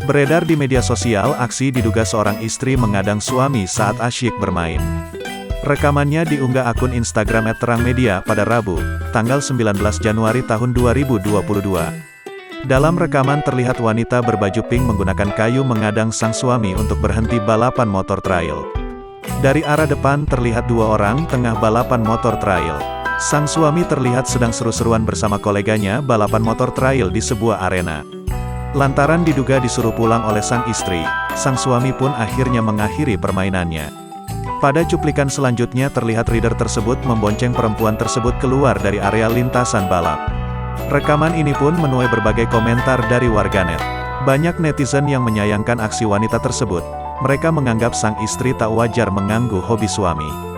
Beredar di media sosial aksi diduga seorang istri mengadang suami saat asyik bermain. Rekamannya diunggah akun Instagram @terangmedia pada Rabu, tanggal 19 Januari tahun 2022. Dalam rekaman terlihat wanita berbaju pink menggunakan kayu mengadang sang suami untuk berhenti balapan motor trail. Dari arah depan terlihat dua orang tengah balapan motor trail. Sang suami terlihat sedang seru-seruan bersama koleganya balapan motor trail di sebuah arena. Lantaran diduga disuruh pulang oleh sang istri, sang suami pun akhirnya mengakhiri permainannya. Pada cuplikan selanjutnya terlihat rider tersebut membonceng perempuan tersebut keluar dari area lintasan balap. Rekaman ini pun menuai berbagai komentar dari warganet. Banyak netizen yang menyayangkan aksi wanita tersebut. Mereka menganggap sang istri tak wajar mengganggu hobi suami.